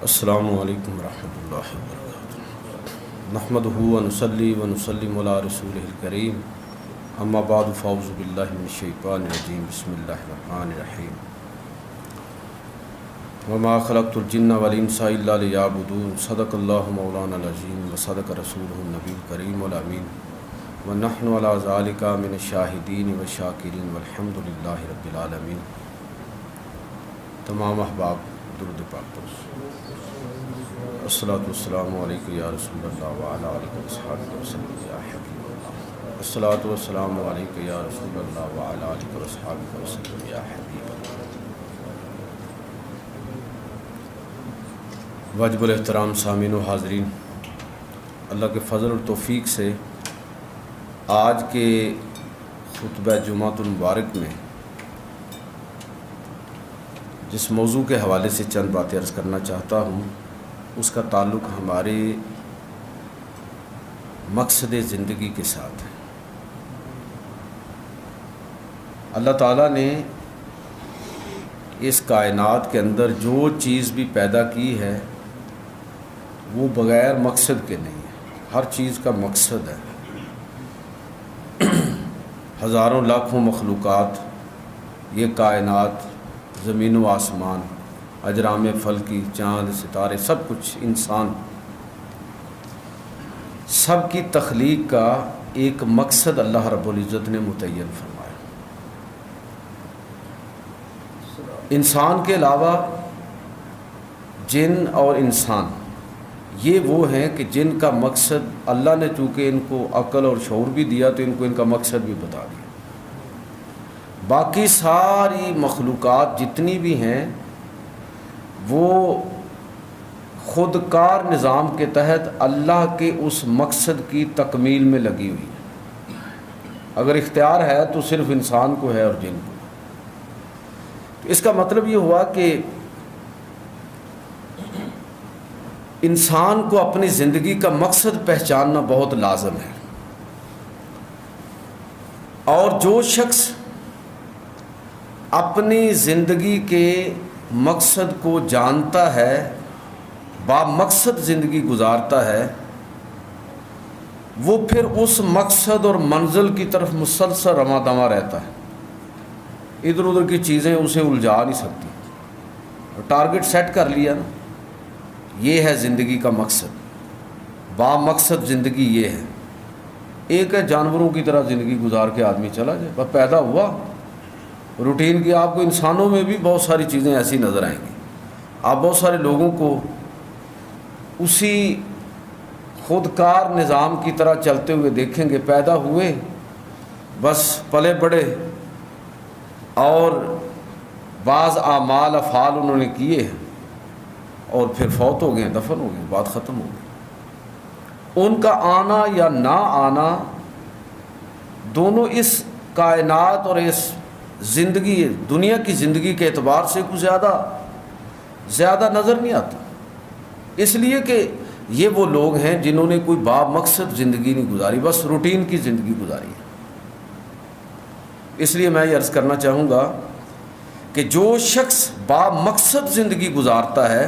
السلام علیکم ورحمۃ اللہ وبرکاتہ نحمدہ ونصلی ونسلم علی رسولہ الکریم اما بعد فاعوذ باللہ من الشیطان الرجیم بسم اللہ الرحمن الرحیم وما خلقت الجن والانس الا لیعبدون صدق اللہ مولانا العظیم وصدق رسولہ النبی الکریم الامین ونحن علی ذلک من الشاہدین والشاکرین والحمد للہ رب العالمین۔ تمام احباب درود پاک پر الصلاۃ والسلام علیکم یا رسول اللہ وعلی آلہ وصحبہ وسلم یا حبیب اللہ۔ الصلاۃ والسلام علیکم یا رسول اللہ وعلی آلہ وصحبہ وسلم یا حبیب اللہ۔ واجب الاحترام سامعین و حاضرین، اللہ کے فضل اور توفیق سے آج کے خطبہ جمعۃ المبارک میں جس موضوع کے حوالے سے چند باتیں عرض کرنا چاہتا ہوں، اس کا تعلق ہمارے مقصد زندگی کے ساتھ ہے۔ اللہ تعالیٰ نے اس کائنات کے اندر جو چیز بھی پیدا کی ہے وہ بغیر مقصد کے نہیں ہے، ہر چیز کا مقصد ہے۔ ہزاروں لاکھوں مخلوقات، یہ کائنات، زمین و آسمان، اجرام فلکی، چاند، ستارے، سب کچھ، انسان، سب کی تخلیق کا ایک مقصد اللہ رب العزت نے متعین فرمایا۔ انسان کے علاوہ جن اور انسان یہ وہ ہیں کہ جن کا مقصد اللہ نے چونکہ ان کو عقل اور شعور بھی دیا تو ان کو ان کا مقصد بھی بتا دیا۔ باقی ساری مخلوقات جتنی بھی ہیں وہ خودکار نظام کے تحت اللہ کے اس مقصد کی تکمیل میں لگی ہوئی ہے۔ اگر اختیار ہے تو صرف انسان کو ہے اور جن کو۔ تو اس کا مطلب یہ ہوا کہ انسان کو اپنی زندگی کا مقصد پہچاننا بہت لازم ہے، اور جو شخص اپنی زندگی کے مقصد کو جانتا ہے، با مقصد زندگی گزارتا ہے، وہ پھر اس مقصد اور منزل کی طرف مسلسل رواں دواں رہتا ہے۔ ادھر ادھر کی چیزیں اسے الجھا نہیں سکتی۔ ٹارگٹ سیٹ کر لیا نا، یہ ہے زندگی کا مقصد، با مقصد زندگی یہ ہے۔ ایک ہے جانوروں کی طرح زندگی گزار کے آدمی چلا جائے، بس پیدا ہوا روٹین کی۔ آپ کو انسانوں میں بھی بہت ساری چیزیں ایسی نظر آئیں گی۔ آپ بہت سارے لوگوں کو اسی خودکار نظام کی طرح چلتے ہوئے دیکھیں گے۔ پیدا ہوئے، بس پلے بڑے، اور بعض اعمال افعال انہوں نے کیے اور پھر فوت ہو گئے، دفن ہو گئے، بات ختم ہو گئی۔ ان کا آنا یا نہ آنا دونوں اس کائنات اور اس زندگی، دنیا کی زندگی کے اعتبار سے کچھ زیادہ نظر نہیں آتا، اس لیے کہ یہ وہ لوگ ہیں جنہوں نے کوئی با مقصد زندگی نہیں گزاری، بس روٹین کی زندگی گزاری ہے۔ اس لیے میں یہ عرض کرنا چاہوں گا کہ جو شخص با مقصد زندگی گزارتا ہے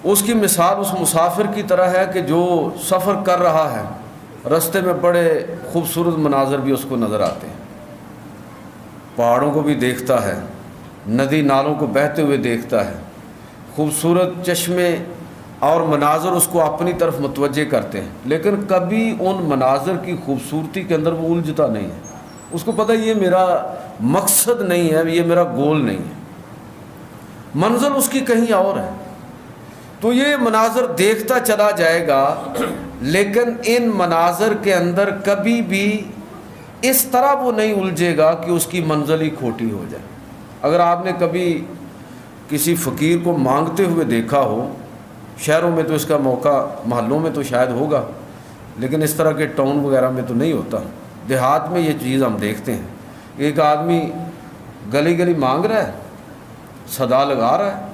اس کی مثال اس مسافر کی طرح ہے کہ جو سفر کر رہا ہے، رستے میں بڑے خوبصورت مناظر بھی اس کو نظر آتے ہیں، پہاڑوں کو بھی دیکھتا ہے، ندی نالوں کو بہتے ہوئے دیکھتا ہے، خوبصورت چشمے اور مناظر اس کو اپنی طرف متوجہ کرتے ہیں، لیکن کبھی ان مناظر کی خوبصورتی کے اندر وہ الجھتا نہیں ہے۔ اس کو پتہ یہ میرا مقصد نہیں ہے، یہ میرا گول نہیں ہے، منزل اس کی کہیں اور ہے۔ تو یہ مناظر دیکھتا چلا جائے گا، لیکن ان مناظر کے اندر کبھی بھی اس طرح وہ نہیں الجھے گا کہ اس کی منزل ہی کھوٹی ہو جائے۔ اگر آپ نے کبھی کسی فقیر کو مانگتے ہوئے دیکھا ہو، شہروں میں تو اس کا موقع، محلوں میں تو شاید ہوگا، لیکن اس طرح کے ٹاؤن وغیرہ میں تو نہیں ہوتا۔ دیہات میں یہ چیز ہم دیکھتے ہیں، ایک آدمی گلی گلی مانگ رہا ہے، صدا لگا رہا ہے،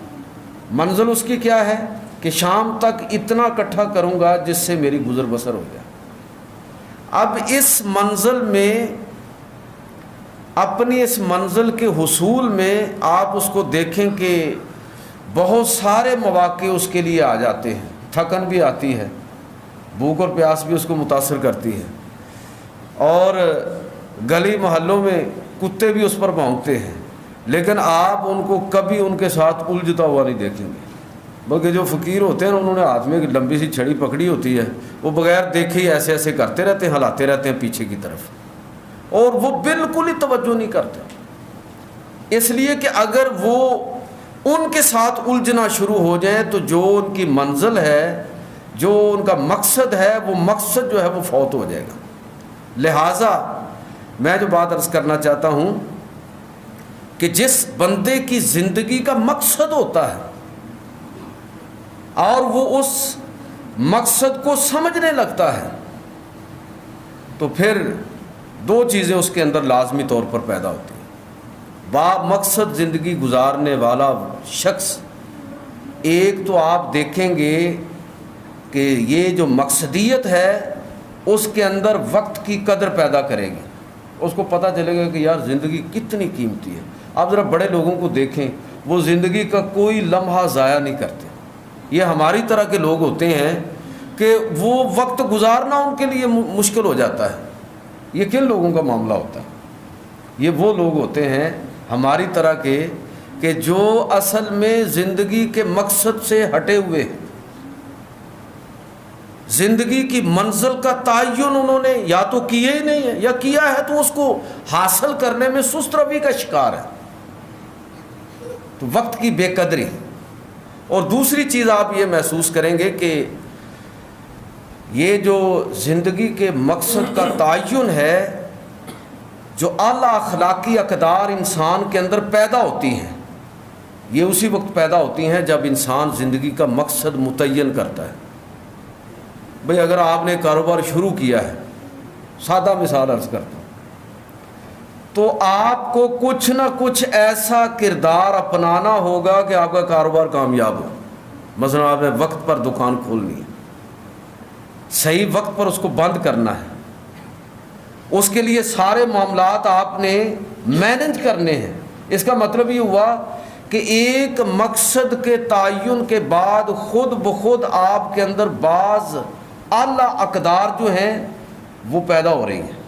منزل اس کی کیا ہے کہ شام تک اتنا اکٹھا کروں گا جس سے میری گزر بسر ہو جائے۔ اب اس منزل میں اپنی اس منزل کے حصول میں آپ اس کو دیکھیں کہ بہت سارے مواقع اس کے لیے آ جاتے ہیں، تھکن بھی آتی ہے، بھوک اور پیاس بھی اس کو متاثر کرتی ہے، اور گلی محلوں میں کتے بھی اس پر بھونکتے ہیں، لیکن آپ ان کو کبھی ان کے ساتھ الجھتا ہوا نہیں دیکھیں گے۔ بلکہ جو فقیر ہوتے ہیں انہوں نے ہاتھ میں ایک لمبی سی چھڑی پکڑی ہوتی ہے، وہ بغیر دیکھے ہی ایسے ایسے کرتے رہتے ہیں، ہلاتے رہتے ہیں پیچھے کی طرف، اور وہ بالکل ہی توجہ نہیں کرتے، اس لیے کہ اگر وہ ان کے ساتھ الجھنا شروع ہو جائیں تو جو ان کی منزل ہے، جو ان کا مقصد ہے، وہ مقصد جو ہے وہ فوت ہو جائے گا۔ لہٰذا میں جو بات عرض کرنا چاہتا ہوں کہ جس بندے کی زندگی کا مقصد ہوتا ہے اور وہ اس مقصد کو سمجھنے لگتا ہے تو پھر دو چیزیں اس کے اندر لازمی طور پر پیدا ہوتی ہیں۔ با مقصد زندگی گزارنے والا شخص، ایک تو آپ دیکھیں گے کہ یہ جو مقصدیت ہے اس کے اندر وقت کی قدر پیدا کرے گی، اس کو پتہ چلے گا کہ یار زندگی کتنی قیمتی ہے۔ آپ ذرا بڑے لوگوں کو دیکھیں، وہ زندگی کا کوئی لمحہ ضائع نہیں کرتے۔ یہ ہماری طرح کے لوگ ہوتے ہیں کہ وہ وقت گزارنا ان کے لیے مشکل ہو جاتا ہے۔ یہ کن لوگوں کا معاملہ ہوتا ہے؟ یہ وہ لوگ ہوتے ہیں ہماری طرح کے کہ جو اصل میں زندگی کے مقصد سے ہٹے ہوئے ہیں، زندگی کی منزل کا تعین انہوں نے یا تو کیے ہی نہیں ہے، یا کیا ہے تو اس کو حاصل کرنے میں سست روی کا شکار ہے۔ تو وقت کی بے قدری، اور دوسری چیز آپ یہ محسوس کریں گے کہ یہ جو زندگی کے مقصد کا تعین ہے، جو اعلیٰ اخلاقی اقدار انسان کے اندر پیدا ہوتی ہیں، یہ اسی وقت پیدا ہوتی ہیں جب انسان زندگی کا مقصد متعین کرتا ہے۔ بھئی اگر آپ نے کاروبار شروع کیا ہے، سادہ مثال عرض کرتا ہوں، تو آپ کو کچھ نہ کچھ ایسا کردار اپنانا ہوگا کہ آپ کا کاروبار کامیاب ہو۔ مثلا آپ نے وقت پر دکان کھولنی ہے، صحیح وقت پر اس کو بند کرنا ہے، اس کے لیے سارے معاملات آپ نے مینج کرنے ہیں۔ اس کا مطلب یہ ہوا کہ ایک مقصد کے تعین کے بعد خود بخود آپ کے اندر بعض اعلیٰ اقدار جو ہیں وہ پیدا ہو رہی ہیں۔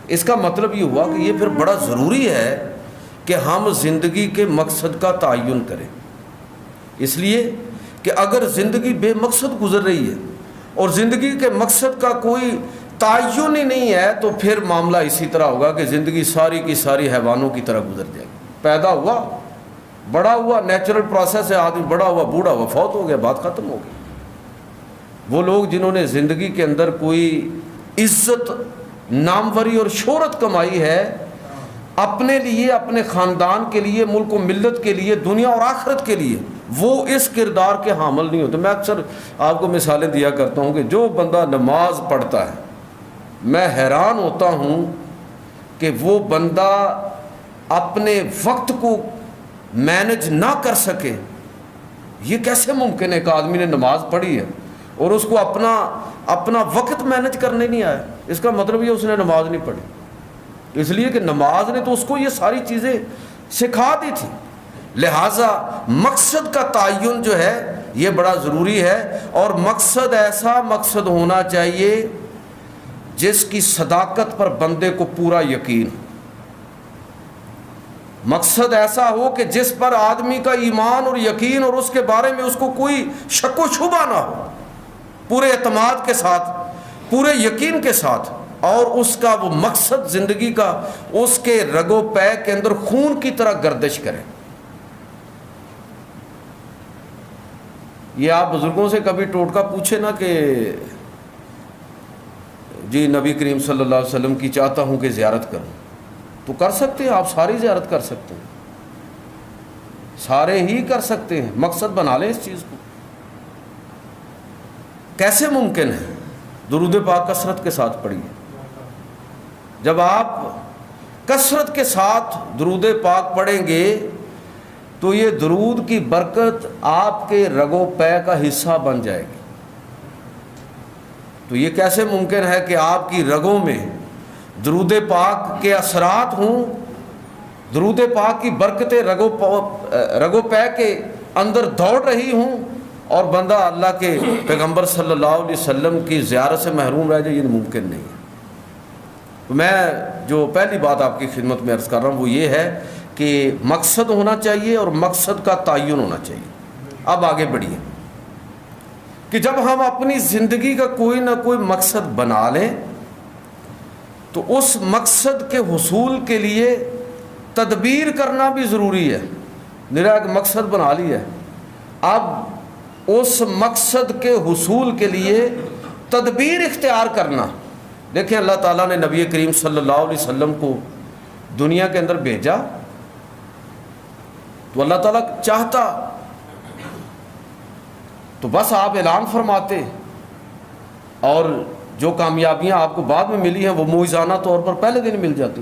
اس کا مطلب یہ ہوا کہ یہ پھر بڑا ضروری ہے کہ ہم زندگی کے مقصد کا تعین کریں، اس لیے کہ اگر زندگی بے مقصد گزر رہی ہے اور زندگی کے مقصد کا کوئی تعین ہی نہیں ہے تو پھر معاملہ اسی طرح ہوگا کہ زندگی ساری کی ساری حیوانوں کی طرح گزر جائے گی۔ پیدا ہوا، بڑا ہوا، نیچرل پروسیس ہے، آدمی بڑا ہوا، بوڑھا ہوا، فوت ہو گیا، بات ختم ہو گئی۔ وہ لوگ جنہوں نے زندگی کے اندر کوئی عزت، ناموری اور شہرت کمائی ہے، اپنے لیے، اپنے خاندان کے لیے، ملک و ملت کے لیے، دنیا اور آخرت کے لیے، وہ اس کردار کے حامل نہیں ہوتے۔ میں اکثر آپ کو مثالیں دیا کرتا ہوں کہ جو بندہ نماز پڑھتا ہے، میں حیران ہوتا ہوں کہ وہ بندہ اپنے وقت کو مینج نہ کر سکے۔ یہ کیسے ممکن ہے کہ آدمی نے نماز پڑھی ہے اور اس کو اپنا وقت مینج کرنے نہیں آیا؟ اس کا مطلب یہ اس نے نماز نہیں پڑھی، اس لیے کہ نماز نے تو اس کو یہ ساری چیزیں سکھا دی تھی۔ لہٰذا مقصد کا تعین جو ہے یہ بڑا ضروری ہے، اور مقصد ایسا مقصد ہونا چاہیے جس کی صداقت پر بندے کو پورا یقین ہو۔ مقصد ایسا ہو کہ جس پر آدمی کا ایمان اور یقین اور اس کے بارے میں اس کو کوئی شک و شبہ نہ ہو، پورے اعتماد کے ساتھ، پورے یقین کے ساتھ، اور اس کا وہ مقصد زندگی کا اس کے رگ و پے کے اندر خون کی طرح گردش کرے۔ یہ آپ بزرگوں سے کبھی ٹوٹکا پوچھے نا کہ جی نبی کریم صلی اللہ علیہ وسلم کی چاہتا ہوں کہ زیارت کروں، تو کر سکتے ہیں آپ، ساری زیارت کر سکتے ہیں، سارے ہی کر سکتے ہیں۔ مقصد بنا لیں اس چیز کو۔ کیسے ممکن ہے؟ درود پاک کثرت کے ساتھ پڑھیے۔ جب آپ کثرت کے ساتھ درود پاک پڑھیں گے تو یہ درود کی برکت آپ کے رگ و پے کا حصہ بن جائے گی۔ تو یہ کیسے ممکن ہے کہ آپ کی رگوں میں درود پاک کے اثرات ہوں، درود پاک کی برکتیں رگ و پے کے اندر دوڑ رہی ہوں اور بندہ اللہ کے پیغمبر صلی اللہ علیہ وسلم کی زیارت سے محروم رہ جائے، یہ ممکن نہیں ہے۔ میں جو پہلی بات آپ کی خدمت میں عرض کر رہا ہوں وہ یہ ہے کہ مقصد ہونا چاہیے اور مقصد کا تعین ہونا چاہیے۔ اب آگے بڑھیے کہ جب ہم اپنی زندگی کا کوئی نہ کوئی مقصد بنا لیں تو اس مقصد کے حصول کے لیے تدبیر کرنا بھی ضروری ہے۔ میرا ایک مقصد بنا لیا ہے، اب اس مقصد کے حصول کے لیے تدبیر اختیار کرنا۔ دیکھیں اللہ تعالیٰ نے نبی کریم صلی اللہ علیہ وسلم کو دنیا کے اندر بھیجا تو اللہ تعالیٰ چاہتا تو بس آپ اعلان فرماتے اور جو کامیابیاں آپ کو بعد میں ملی ہیں وہ معجزانہ طور پر پہلے دن مل جاتی۔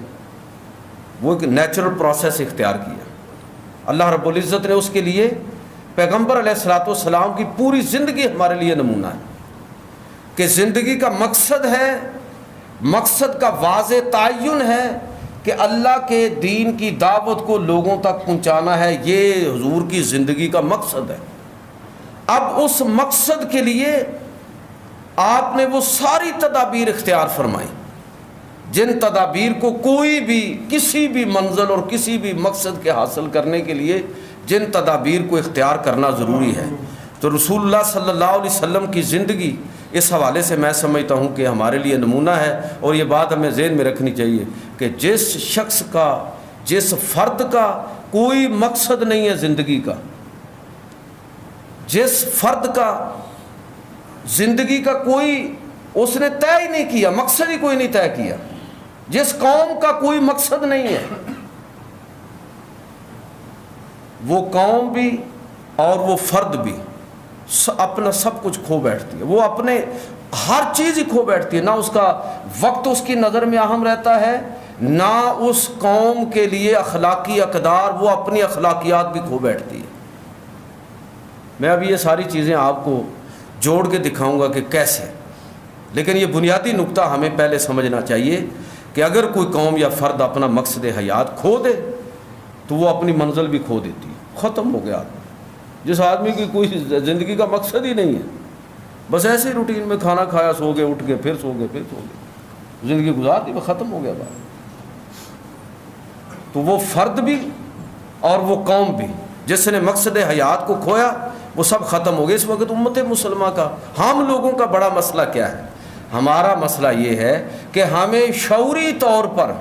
وہ ایک نیچرل پروسیس اختیار کیا۔ اللہ رب العزت نے اس کے لیے پیغمبر علیہ الصلوۃ والسلام کی پوری زندگی ہمارے لیے نمونہ ہے کہ زندگی کا مقصد ہے، مقصد کا واضح تعین ہے کہ اللہ کے دین کی دعوت کو لوگوں تک پہنچانا ہے، یہ حضور کی زندگی کا مقصد ہے۔ اب اس مقصد کے لیے آپ نے وہ ساری تدابیر اختیار فرمائی جن تدابیر کو کوئی بھی کسی بھی منزل اور کسی بھی مقصد کے حاصل کرنے کے لیے جن تدابیر کو اختیار کرنا ضروری ہے۔ تو رسول اللہ صلی اللہ علیہ وسلم کی زندگی اس حوالے سے میں سمجھتا ہوں کہ ہمارے لیے نمونہ ہے، اور یہ بات ہمیں ذہن میں رکھنی چاہیے کہ جس شخص کا، جس فرد کا کوئی مقصد نہیں ہے زندگی کا، جس فرد کا زندگی کا کوئی اس نے طے ہی نہیں کیا، مقصد ہی کوئی نہیں طے کیا، جس قوم کا کوئی مقصد نہیں ہے، وہ قوم بھی اور وہ فرد بھی اپنا سب کچھ کھو بیٹھتی ہے۔ وہ اپنے ہر چیز ہی کھو بیٹھتی ہے، نہ اس کا وقت اس کی نظر میں اہم رہتا ہے، نہ اس قوم کے لیے اخلاقی اقدار، وہ اپنی اخلاقیات بھی کھو بیٹھتی ہے۔ میں ابھی یہ ساری چیزیں آپ کو جوڑ کے دکھاؤں گا کہ کیسے، لیکن یہ بنیادی نقطہ ہمیں پہلے سمجھنا چاہیے کہ اگر کوئی قوم یا فرد اپنا مقصد حیات کھو دے تو وہ اپنی منزل بھی کھو دیتی ہے، ختم ہو گیا۔ جس آدمی کی کوئی زندگی کا مقصد ہی نہیں ہے، بس ایسے ہی روٹین میں کھانا کھایا، سو گئے، اٹھ گئے، پھر سو گئے، پھر سو گئے، زندگی گزار دی، وہ ختم ہو گیا بات۔ تو وہ فرد بھی اور وہ قوم بھی جس نے مقصد حیات کو کھویا وہ سب ختم ہو گئے۔ اس وقت امت مسلمہ کا، ہم لوگوں کا بڑا مسئلہ کیا ہے؟ ہمارا مسئلہ یہ ہے کہ ہمیں شعوری طور پر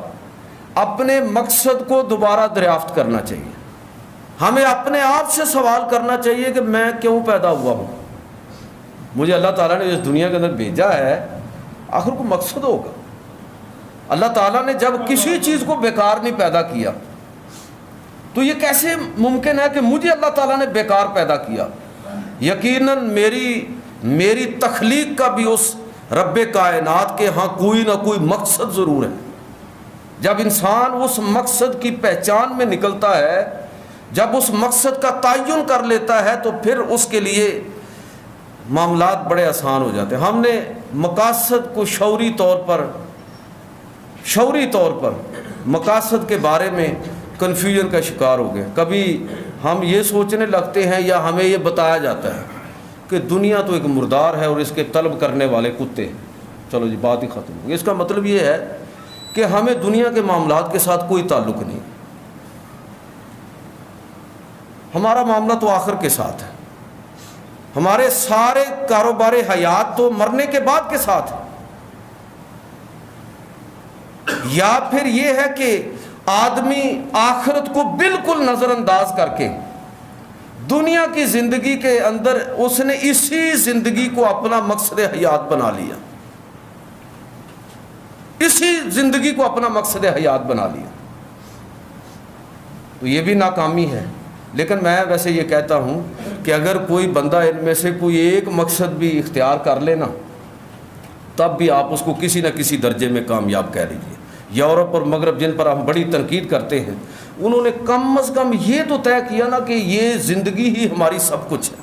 اپنے مقصد کو دوبارہ دریافت کرنا چاہیے۔ ہمیں اپنے آپ سے سوال کرنا چاہیے کہ میں کیوں پیدا ہوا ہوں؟ مجھے اللہ تعالیٰ نے اس دنیا کے اندر بھیجا ہے، آخر کو مقصد ہوگا۔ اللہ تعالیٰ نے جب کسی چیز کو بیکار نہیں پیدا کیا تو یہ کیسے ممکن ہے کہ مجھے اللہ تعالیٰ نے بیکار پیدا کیا؟ یقیناً میری تخلیق کا بھی اس رب کائنات کے ہاں کوئی نہ کوئی مقصد ضرور ہے۔ جب انسان اس مقصد کی پہچان میں نکلتا ہے، جب اس مقصد کا تعین کر لیتا ہے تو پھر اس کے لیے معاملات بڑے آسان ہو جاتے ہیں۔ ہم نے مقاصد کو شعوری طور پر مقاصد کے بارے میں کنفیوژن کا شکار ہو گئے۔ کبھی ہم یہ سوچنے لگتے ہیں یا ہمیں یہ بتایا جاتا ہے کہ دنیا تو ایک مردار ہے اور اس کے طلب کرنے والے کتے ہیں، چلو جی بات ہی ختم ہو گئی۔ اس کا مطلب یہ ہے کہ ہمیں دنیا کے معاملات کے ساتھ کوئی تعلق نہیں، ہمارا معاملہ تو آخر کے ساتھ ہے، ہمارے سارے کاروبار حیات تو مرنے کے بعد کے ساتھ ہے۔ یا پھر یہ ہے کہ آدمی آخرت کو بالکل نظر انداز کر کے دنیا کی زندگی کے اندر اس نے اسی زندگی کو اپنا مقصد حیات بنا لیا، اسی زندگی کو اپنا مقصد حیات بنا لیا۔ تو یہ بھی ناکامی ہے۔ لیکن میں ویسے یہ کہتا ہوں کہ اگر کوئی بندہ ان میں سے کوئی ایک مقصد بھی اختیار کر لینا تب بھی آپ اس کو کسی نہ کسی درجے میں کامیاب کہہ لیجیے۔ یورپ اور مغرب جن پر ہم بڑی تنقید کرتے ہیں، انہوں نے کم از کم یہ تو طے کیا نا کہ یہ زندگی ہی ہماری سب کچھ ہے،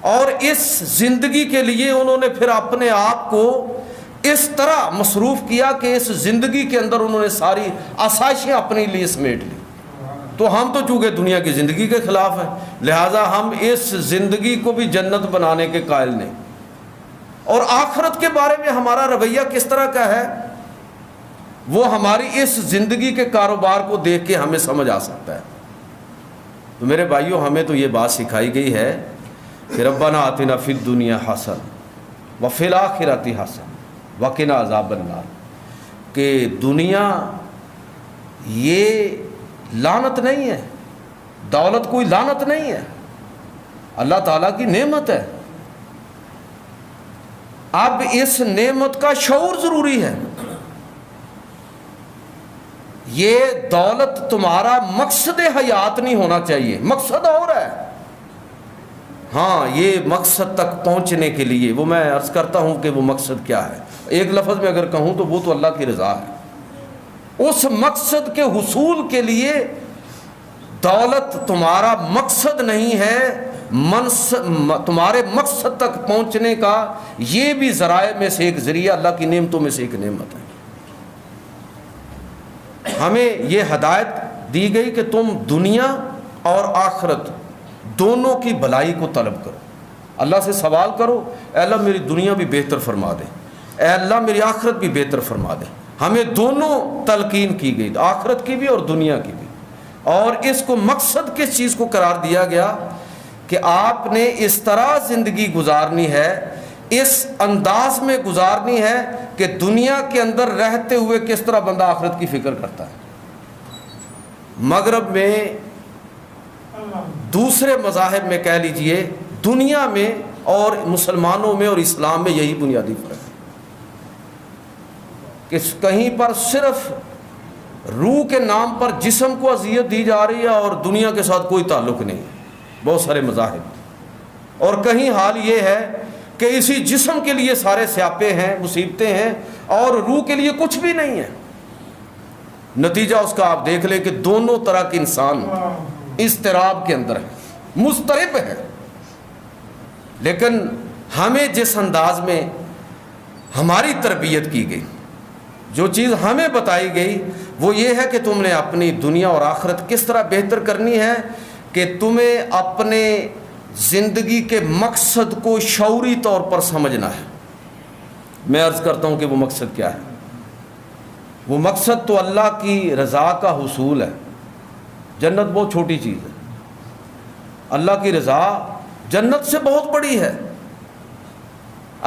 اور اس زندگی کے لیے انہوں نے پھر اپنے آپ کو اس طرح مصروف کیا کہ اس زندگی کے اندر انہوں نے ساری آسائشیں اپنے لیے سمیٹ لی۔ تو ہم تو چونکہ دنیا کی زندگی کے خلاف ہیں، لہٰذا ہم اس زندگی کو بھی جنت بنانے کے قائل نہیں۔ اور آخرت کے بارے میں ہمارا رویہ کس طرح کا ہے، وہ ہماری اس زندگی کے کاروبار کو دیکھ کے ہمیں سمجھ آ سکتا ہے۔ تو میرے بھائیوں، ہمیں تو یہ بات سکھائی گئی ہے کہ ربنا آتنا فی الدنیا حسن وفی الآخرۃ حسن وقنا عذاب النار، کہ دنیا یہ لعنت نہیں ہے، دولت کوئی لعنت نہیں ہے، اللہ تعالیٰ کی نعمت ہے۔ اب اس نعمت کا شعور ضروری ہے۔ یہ دولت تمہارا مقصد حیات نہیں ہونا چاہیے، مقصد اور ہے۔ ہاں، یہ مقصد تک پہنچنے کے لیے وہ میں عرض کرتا ہوں کہ وہ مقصد کیا ہے، ایک لفظ میں اگر کہوں تو وہ تو اللہ کی رضا ہے۔ اس مقصد کے حصول کے لیے دولت تمہارا مقصد نہیں ہے، تمہارے مقصد تک پہنچنے کا یہ بھی ذرائع میں سے ایک ذریعہ، اللہ کی نعمتوں میں سے ایک نعمت ہے۔ ہمیں یہ ہدایت دی گئی کہ تم دنیا اور آخرت دونوں کی بھلائی کو طلب کرو، اللہ سے سوال کرو، اے اللہ میری دنیا بھی بہتر فرما دے، اے اللہ میری آخرت بھی بہتر فرما دے۔ ہمیں دونوں تلقین کی گئی، آخرت کی بھی اور دنیا کی بھی، اور اس کو مقصد کس چیز کو قرار دیا گیا کہ آپ نے اس طرح زندگی گزارنی ہے، اس انداز میں گزارنی ہے کہ دنیا کے اندر رہتے ہوئے کس طرح بندہ آخرت کی فکر کرتا ہے۔ مغرب میں، دوسرے مذاہب میں کہہ لیجئے، دنیا میں اور مسلمانوں میں اور اسلام میں یہی بنیادی فرق ہے کہ کہیں پر صرف روح کے نام پر جسم کو اذیت دی جا رہی ہے اور دنیا کے ساتھ کوئی تعلق نہیں ہے، بہت سارے مذاہب، اور کہیں حال یہ ہے کہ اسی جسم کے لیے سارے سیاپے ہیں، مصیبتیں ہیں، اور روح کے لیے کچھ بھی نہیں ہے۔ نتیجہ اس کا آپ دیکھ لیں کہ دونوں طرح کے انسان اضطراب کے اندر ہے، مضطرب ہے۔ لیکن ہمیں جس انداز میں ہماری تربیت کی گئی، جو چیز ہمیں بتائی گئی، وہ یہ ہے کہ تم نے اپنی دنیا اور آخرت کس طرح بہتر کرنی ہے کہ تمہیں اپنے زندگی کے مقصد کو شعوری طور پر سمجھنا ہے۔ میں عرض کرتا ہوں کہ وہ مقصد کیا ہے۔ وہ مقصد تو اللہ کی رضا کا حصول ہے۔ جنت بہت چھوٹی چیز ہے، اللہ کی رضا جنت سے بہت بڑی ہے،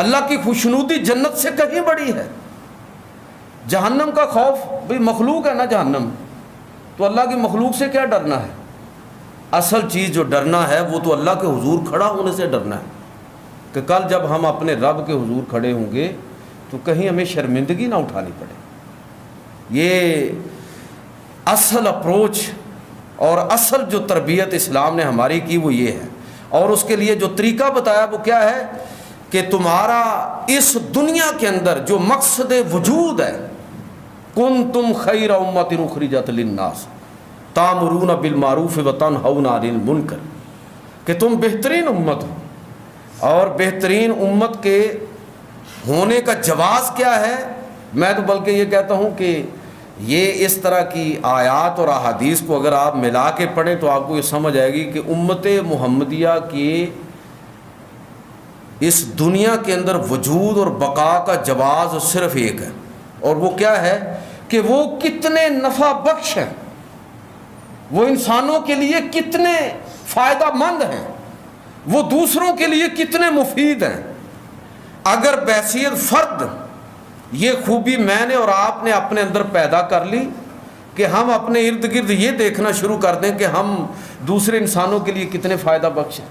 اللہ کی خوشنودی جنت سے کہیں بڑی ہے۔ جہنم کا خوف، بھئی مخلوق ہے نا جہنم، تو اللہ کی مخلوق سے کیا ڈرنا ہے؟ اصل چیز جو ڈرنا ہے وہ تو اللہ کے حضور کھڑا ہونے سے ڈرنا ہے، کہ کل جب ہم اپنے رب کے حضور کھڑے ہوں گے تو کہیں ہمیں شرمندگی نہ اٹھانی پڑے۔ یہ اصل اپروچ اور اصل جو تربیت اسلام نے ہماری کی وہ یہ ہے، اور اس کے لیے جو طریقہ بتایا وہ کیا ہے کہ تمہارا اس دنیا کے اندر جو مقصد وجود ہے، کنتم خیر امۃ اخرجت للناس تامرون بالمعروف وتنہون عن المنکر، کہ تم بہترین امت ہو، اور بہترین امت کے ہونے کا جواز کیا ہے؟ میں تو بلکہ یہ کہتا ہوں کہ یہ اس طرح کی آیات اور احادیث کو اگر آپ ملا کے پڑھیں تو آپ کو یہ سمجھ آئے گی کہ امت محمدیہ کی اس دنیا کے اندر وجود اور بقا کا جواز صرف ایک ہے، اور وہ کیا ہے کہ وہ کتنے نفع بخش ہیں، وہ انسانوں کے لیے کتنے فائدہ مند ہیں، وہ دوسروں کے لیے کتنے مفید ہیں۔ اگر بحیثیت فرد یہ خوبی میں نے اور آپ نے اپنے اندر پیدا کر لی کہ ہم اپنے ارد گرد یہ دیکھنا شروع کر دیں کہ ہم دوسرے انسانوں کے لیے کتنے فائدہ بخش ہیں،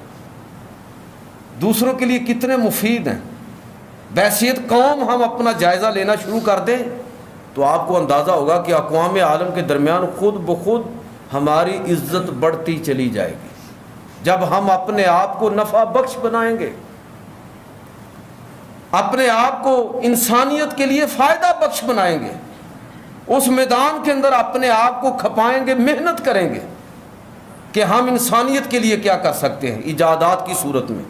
دوسروں کے لیے کتنے مفید ہیں، بحیثیت قوم ہم اپنا جائزہ لینا شروع کر دیں، تو آپ کو اندازہ ہوگا کہ اقوام عالم کے درمیان خود بخود ہماری عزت بڑھتی چلی جائے گی جب ہم اپنے آپ کو نفع بخش بنائیں گے، اپنے آپ کو انسانیت کے لیے فائدہ بخش بنائیں گے، اس میدان کے اندر اپنے آپ کو کھپائیں گے، محنت کریں گے کہ ہم انسانیت کے لیے کیا کر سکتے ہیں، ایجادات کی صورت میں،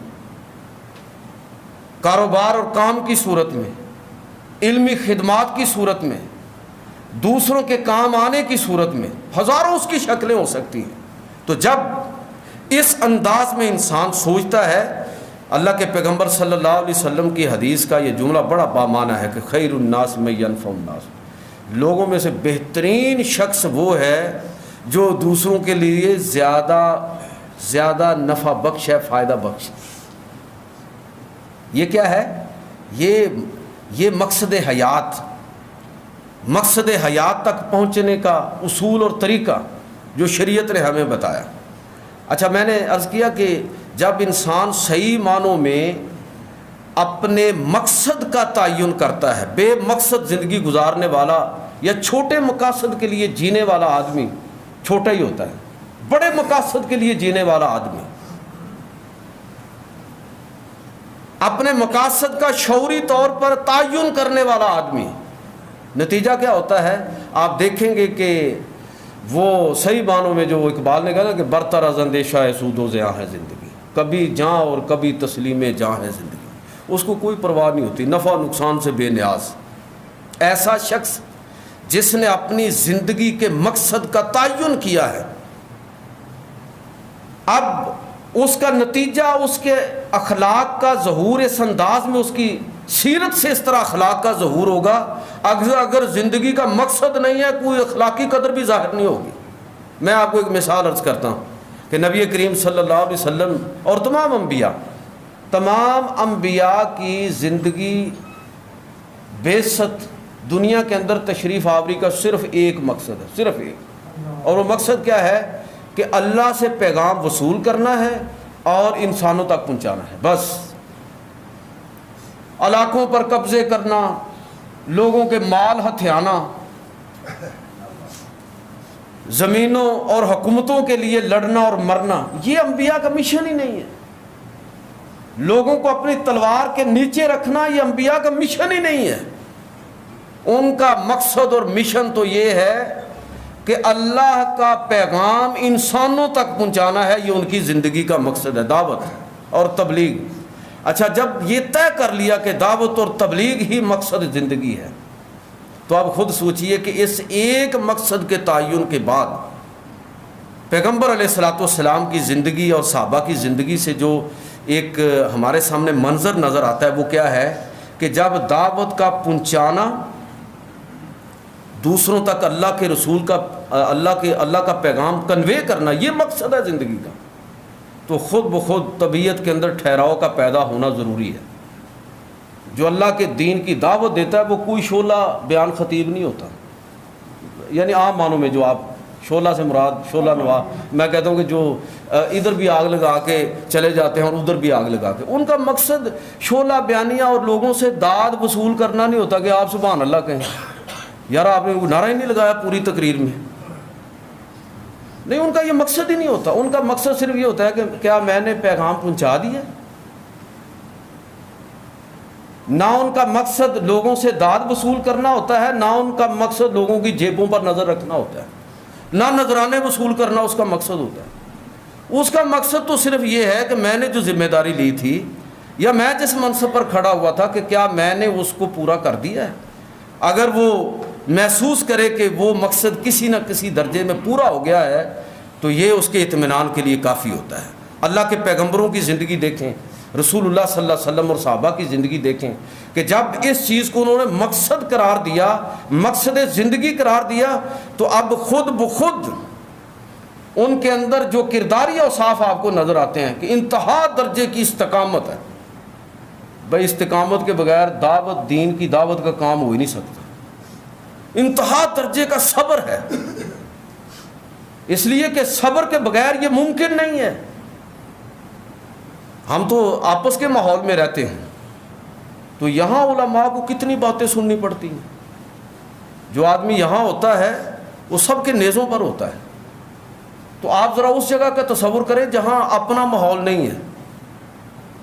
کاروبار اور کام کی صورت میں، علمی خدمات کی صورت میں، دوسروں کے کام آنے کی صورت میں ہزاروں اس کی شکلیں ہو سکتی ہیں. تو جب اس انداز میں انسان سوچتا ہے، اللہ کے پیغمبر صلی اللہ علیہ وسلم کی حدیث کا یہ جملہ بڑا بامعنی ہے کہ خیر الناس من ینفع الناس، لوگوں میں سے بہترین شخص وہ ہے جو دوسروں کے لیے زیادہ نفع بخش ہے، فائدہ بخش. یہ کیا ہے؟ یہ مقصد حیات تک پہنچنے کا اصول اور طریقہ جو شریعت نے ہمیں بتایا. اچھا، میں نے عرض کیا کہ جب انسان صحیح معنوں میں اپنے مقصد کا تعین کرتا ہے، بے مقصد زندگی گزارنے والا یا چھوٹے مقاصد کے لیے جینے والا آدمی چھوٹا ہی ہوتا ہے، بڑے مقاصد کے لیے جینے والا آدمی اپنے مقاصد کا شعوری طور پر تعین کرنے والا آدمی، نتیجہ کیا ہوتا ہے؟ آپ دیکھیں گے کہ وہ صحیح معنوں میں جو اقبال نے کہا نا کہ برطرز اندیشہ ہے سود و زیاں ہے زندگی، کبھی جاں اور کبھی تسلیم جاں ہے زندگی، اس کو کوئی پرواہ نہیں ہوتی، نفع نقصان سے بے نیاز. ایسا شخص جس نے اپنی زندگی کے مقصد کا تعین کیا ہے، اب اس کا نتیجہ اس کے اخلاق کا ظہور اس انداز میں، اس کی سیرت سے اس طرح اخلاق کا ظہور ہوگا. اگر زندگی کا مقصد نہیں ہے، کوئی اخلاقی قدر بھی ظاہر نہیں ہوگی. میں آپ کو ایک مثال عرض کرتا ہوں کہ نبی کریم صلی اللہ علیہ وسلم اور تمام انبیاء کی زندگی بعثت دنیا کے اندر تشریف آوری کا صرف ایک مقصد ہے، صرف ایک. اور وہ مقصد کیا ہے؟ کہ اللہ سے پیغام وصول کرنا ہے اور انسانوں تک پہنچانا ہے. بس علاقوں پر قبضے کرنا، لوگوں کے مال ہتھیانا، زمینوں اور حکومتوں کے لیے لڑنا اور مرنا، یہ انبیاء کا مشن ہی نہیں ہے. لوگوں کو اپنی تلوار کے نیچے رکھنا، یہ انبیاء کا مشن ہی نہیں ہے. ان کا مقصد اور مشن تو یہ ہے کہ اللہ کا پیغام انسانوں تک پہنچانا ہے. یہ ان کی زندگی کا مقصد ہے، دعوت اور تبلیغ. اچھا، جب یہ طے کر لیا کہ دعوت اور تبلیغ ہی مقصد زندگی ہے، تو آپ خود سوچئے کہ اس ایک مقصد کے تعین کے بعد پیغمبر علیہ الصلوۃ والسلام کی زندگی اور صحابہ کی زندگی سے جو ایک ہمارے سامنے منظر نظر آتا ہے وہ کیا ہے کہ جب دعوت کا پہنچانا، دوسروں تک اللہ کے رسول کا اللہ کا پیغام کنوے کرنا، یہ مقصد ہے زندگی کا، تو خود بخود طبیعت کے اندر ٹھہراؤ کا پیدا ہونا ضروری ہے. جو اللہ کے دین کی دعوت دیتا ہے وہ کوئی شعلہ بیان خطیب نہیں ہوتا. یعنی عام معنوں میں جو آپ شعلہ سے مراد شعلہ نوا، میں کہتا ہوں کہ جو ادھر بھی آگ لگا کے چلے جاتے ہیں اور ادھر بھی آگ لگا کے، ان کا مقصد شعلہ بیانیہ اور لوگوں سے داد وصول کرنا نہیں ہوتا کہ آپ سبحان اللہ کہیں. یار آپ نے نعرہ ہی نہیں لگایا پوری تقریر میں، نہیں، ان کا یہ مقصد ہی نہیں ہوتا. ان کا مقصد صرف یہ ہوتا ہے کہ کیا میں نے پیغام پہنچا دیا. نہ ان کا مقصد لوگوں سے داد وصول کرنا ہوتا ہے، نہ ان کا مقصد لوگوں کی جیبوں پر نظر رکھنا ہوتا ہے، نہ نذرانے وصول کرنا اس کا مقصد ہوتا ہے. اس کا مقصد تو صرف یہ ہے کہ میں نے جو ذمہ داری لی تھی یا میں جس منصب پر کھڑا ہوا تھا کہ کیا میں نے اس کو پورا کر دیا ہے. اگر وہ محسوس کرے کہ وہ مقصد کسی نہ کسی درجے میں پورا ہو گیا ہے تو یہ اس کے اطمینان کے لیے کافی ہوتا ہے. اللہ کے پیغمبروں کی زندگی دیکھیں، رسول اللہ صلی اللہ علیہ وسلم اور صحابہ کی زندگی دیکھیں کہ جب اس چیز کو انہوں نے مقصد قرار دیا، مقصد زندگی قرار دیا، تو اب خود بخود ان کے اندر جو کرداری اوصاف آپ کو نظر آتے ہیں کہ انتہا درجے کی استقامت ہے. بھائی استقامت کے بغیر دعوت، دین کی دعوت کا کام ہو ہی نہیں سکتا. انتہا درجے کا صبر ہے، اس لیے کہ صبر کے بغیر یہ ممکن نہیں ہے. ہم تو آپس کے ماحول میں رہتے ہیں تو یہاں علماء کو کتنی باتیں سننی پڑتی ہیں. جو آدمی یہاں ہوتا ہے وہ سب کے نیزوں پر ہوتا ہے. تو آپ ذرا اس جگہ کا تصور کریں جہاں اپنا ماحول نہیں ہے،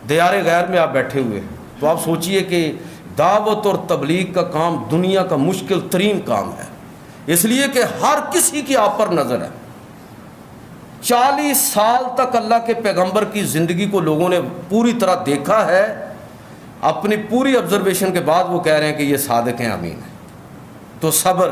دیار غیر میں آپ بیٹھے ہوئے ہیں، تو آپ سوچئے کہ دعوت اور تبلیغ کا کام دنیا کا مشکل ترین کام ہے، اس لیے کہ ہر کسی کی آپ پر نظر ہے. 40 سال تک اللہ کے پیغمبر کی زندگی کو لوگوں نے پوری طرح دیکھا ہے. اپنی پوری آبزرویشن کے بعد وہ کہہ رہے ہیں کہ یہ صادق ہیں، امین ہیں. تو صبر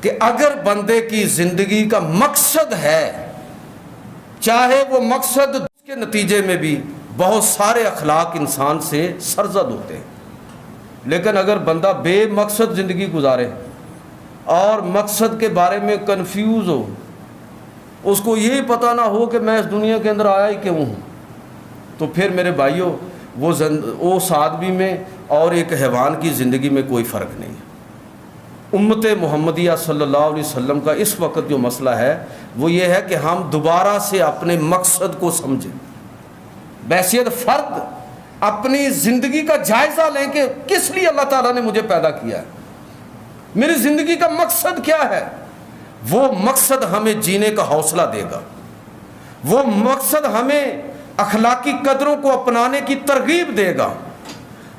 کہ اگر بندے کی زندگی کا مقصد ہے، چاہے وہ مقصد کے نتیجے میں بھی بہت سارے اخلاق انسان سے سرزد ہوتے ہیں، لیکن اگر بندہ بے مقصد زندگی گزارے اور مقصد کے بارے میں کنفیوز ہو، اس کو یہی پتہ نہ ہو کہ میں اس دنیا کے اندر آیا ہی کیوں ہوں، تو پھر میرے بھائیوں وہ اس آدمی میں اور ایک حیوان کی زندگی میں کوئی فرق نہیں ہے۔ امت محمدیہ صلی اللہ علیہ وسلم کا اس وقت جو مسئلہ ہے وہ یہ ہے کہ ہم دوبارہ سے اپنے مقصد کو سمجھیں، بحیثیت فرد اپنی زندگی کا جائزہ لیں کہ کس لیے اللہ تعالیٰ نے مجھے پیدا کیا ہے، میری زندگی کا مقصد کیا ہے۔ وہ مقصد ہمیں جینے کا حوصلہ دے گا، وہ مقصد ہمیں اخلاقی قدروں کو اپنانے کی ترغیب دے گا،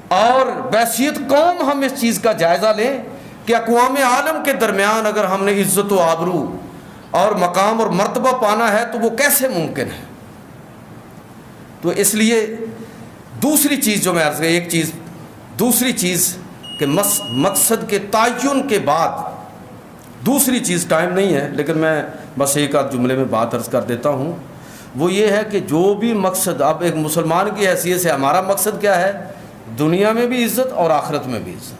اور بحیثیت قوم ہم اس چیز کا جائزہ لیں کہ اقوام عالم کے درمیان اگر ہم نے عزت و آبرو اور مقام اور مرتبہ پانا ہے تو وہ کیسے ممکن ہے۔ تو اس لیے دوسری چیز جو میں عرض کیا، دوسری چیز کہ مقصد کے تعین کے بعد دوسری چیز، ٹائم نہیں ہے لیکن میں بس ایک آدھ جملے میں بات عرض کر دیتا ہوں، وہ یہ ہے کہ جو بھی مقصد، اب ایک مسلمان کی حیثیت سے ہمارا مقصد کیا ہے، دنیا میں بھی عزت اور آخرت میں بھی عزت۔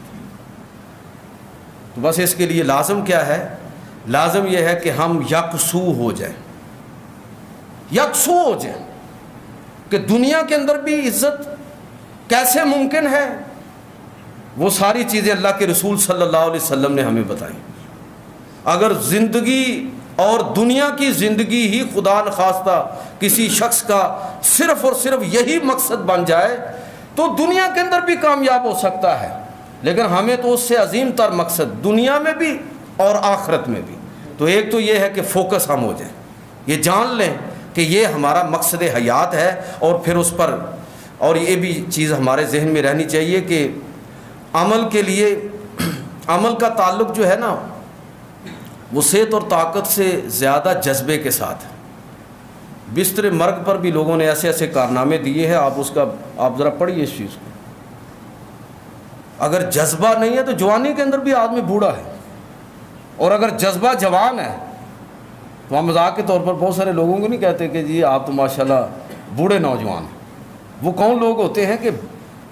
تو بس اس کے لیے لازم کیا ہے، لازم یہ ہے کہ ہم یکسو ہو جائیں، یکسو ہو جائیں کہ دنیا کے اندر بھی عزت کیسے ممکن ہے۔ وہ ساری چیزیں اللہ کے رسول صلی اللہ علیہ وسلم نے ہمیں بتائیں۔ اگر زندگی اور دنیا کی زندگی ہی خدا نخواستہ کسی شخص کا صرف اور صرف یہی مقصد بن جائے تو دنیا کے اندر بھی کامیاب ہو سکتا ہے، لیکن ہمیں تو اس سے عظیم تر مقصد دنیا میں بھی اور آخرت میں بھی۔ تو ایک تو یہ ہے کہ فوکس ہم ہو جائیں، یہ جان لیں کہ یہ ہمارا مقصد حیات ہے، اور پھر اس پر، اور یہ بھی چیز ہمارے ذہن میں رہنی چاہیے کہ عمل کے لیے، عمل کا تعلق جو ہے نا وہ صحت اور طاقت سے زیادہ جذبے کے ساتھ ہے۔ بستر مرگ پر بھی لوگوں نے ایسے ایسے کارنامے دیے ہیں، آپ ذرا پڑھیے اس چیز کو۔ اگر جذبہ نہیں ہے تو جوانی کے اندر بھی آدمی بوڑھا ہے، اور اگر جذبہ جوان ہے تو ہم مذاق کے طور پر بہت سارے لوگوں کو نہیں کہتے کہ جی آپ تو ماشاءاللہ بوڑھے نوجوان ہیں۔ وہ کون لوگ ہوتے ہیں کہ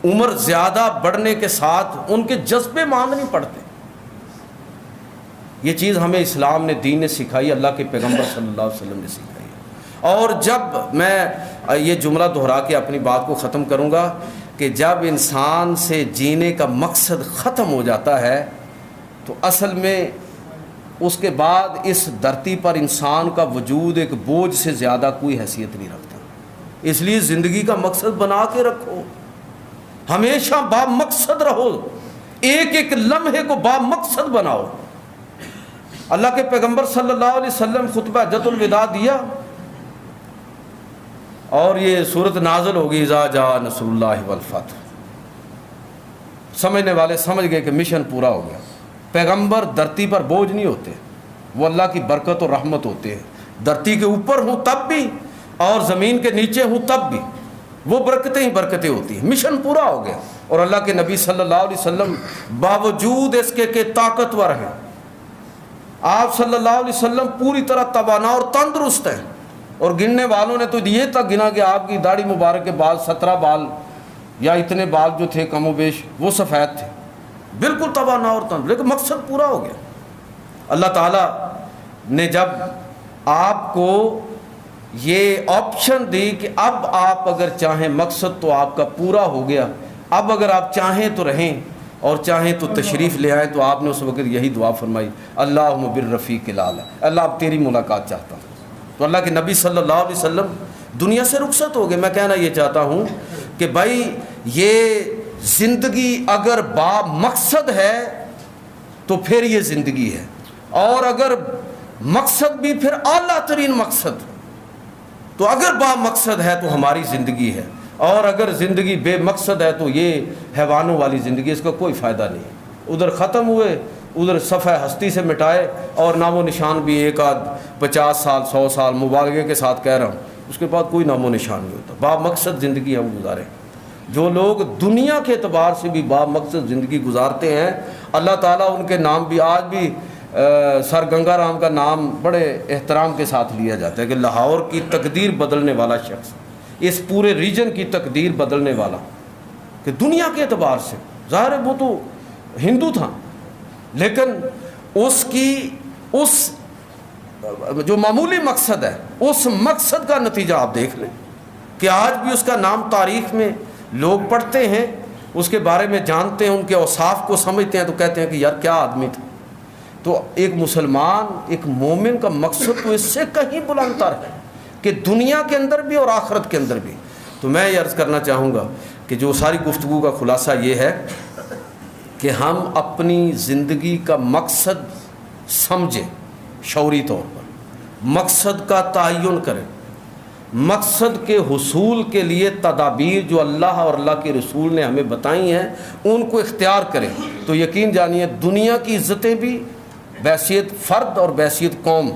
عمر زیادہ بڑھنے کے ساتھ ان کے جذبے ماند نہیں پڑتے۔ یہ چیز ہمیں اسلام نے، دین نے سکھائی، اللہ کے پیغمبر صلی اللہ علیہ وسلم نے سکھائی۔ اور جب میں یہ جملہ دہرا کے اپنی بات کو ختم کروں گا کہ جب انسان سے جینے کا مقصد ختم ہو جاتا ہے تو اصل میں اس کے بعد اس دھرتی پر انسان کا وجود ایک بوجھ سے زیادہ کوئی حیثیت نہیں رکھتا۔ اس لیے زندگی کا مقصد بنا کے رکھو، ہمیشہ با مقصد رہو، ایک ایک لمحے کو با مقصد بناؤ۔ اللہ کے پیغمبر صلی اللہ علیہ وسلم خطبہ حجۃ الوداع دیا اور یہ صورت نازل ہوگی، اذا جاء نصر اللہ والفتح۔ سمجھنے والے سمجھ گئے کہ مشن پورا ہو گیا۔ پیغمبر دھرتی پر بوجھ نہیں ہوتے، وہ اللہ کی برکت اور رحمت ہوتے ہیں۔ دھرتی کے اوپر ہوں تب بھی اور زمین کے نیچے ہوں تب بھی وہ برکتیں ہی برکتیں ہوتی ہیں۔ مشن پورا ہو گیا، اور اللہ کے نبی صلی اللہ علیہ وسلم باوجود اس کے کہ طاقتور ہیں، آپ صلی اللہ علیہ وسلم پوری طرح توانا اور تندرست ہیں، اور گننے والوں نے تو یہ تک گنا کہ آپ کی داڑھی مبارک کے بال 17 بال یا اتنے بال جو تھے کم و بیش وہ سفید تھے، بالکل توانا اور تندرست، لیکن مقصد پورا ہو گیا۔ اللہ تعالیٰ نے جب آپ کو یہ آپشن دی کہ اب آپ اگر چاہیں، مقصد تو آپ کا پورا ہو گیا، اب اگر آپ چاہیں تو رہیں اور چاہیں تو تشریف لے آئیں، تو آپ نے اس وقت یہی دعا فرمائی، اللہم بالرفیق الاعلی، اللہ اب تیری ملاقات چاہتا ہوں۔ تو اللہ کے نبی صلی اللہ علیہ وسلم دنیا سے رخصت ہو گئے۔ میں کہنا یہ چاہتا ہوں کہ بھائی یہ زندگی اگر با مقصد ہے تو پھر یہ زندگی ہے، اور اگر مقصد بھی پھر اعلیٰ ترین مقصد، تو اگر با مقصد ہے تو ہماری زندگی ہے، اور اگر زندگی بے مقصد ہے تو یہ حیوانوں والی زندگی، اس کا کوئی فائدہ نہیں۔ ادھر ختم ہوئے، ادھر صفحہ ہستی سے مٹائے، اور نام و نشان بھی ایک آدھ 50 سال 100 سال مبالغے کے ساتھ کہہ رہا ہوں، اس کے بعد کوئی نام و نشان نہیں ہوتا۔ با مقصد زندگی ہم گزاریں۔ جو لوگ دنیا کے اعتبار سے بھی با مقصد زندگی گزارتے ہیں، اللہ تعالیٰ ان کے نام بھی آج بھی سر گنگا رام کا نام بڑے احترام کے ساتھ لیا جاتا ہے کہ لاہور کی تقدیر بدلنے والا شخص، اس پورے ریجن کی تقدیر بدلنے والا، کہ دنیا کے اعتبار سے ظاہر ہے وہ تو ہندو تھا، لیکن اس کی اس جو معمولی مقصد ہے، اس مقصد کا نتیجہ آپ دیکھ لیں کہ آج بھی اس کا نام تاریخ میں لوگ پڑھتے ہیں، اس کے بارے میں جانتے ہیں، ان کے اوصاف کو سمجھتے ہیں تو کہتے ہیں کہ یار کیا آدمی تھا۔ تو ایک مسلمان، ایک مومن کا مقصد تو اس سے کہیں بلند تر ہے کہ دنیا کے اندر بھی اور آخرت کے اندر بھی۔ تو میں یہ عرض کرنا چاہوں گا کہ جو ساری گفتگو کا خلاصہ یہ ہے کہ ہم اپنی زندگی کا مقصد سمجھیں، شعوری طور پر مقصد کا تعین کریں، مقصد کے حصول کے لیے تدابیر جو اللہ اور اللہ کے رسول نے ہمیں بتائی ہیں ان کو اختیار کریں، تو یقین جانیے دنیا کی عزتیں بھی بحیثیت فرد اور بحیثیت قوم،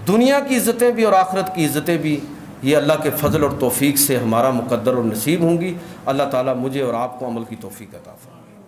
دنیا کی عزتیں بھی اور آخرت کی عزتیں بھی یہ اللہ کے فضل اور توفیق سے ہمارا مقدر اور نصیب ہوں گی۔ اللہ تعالیٰ مجھے اور آپ کو عمل کی توفیق عطا فرمائے۔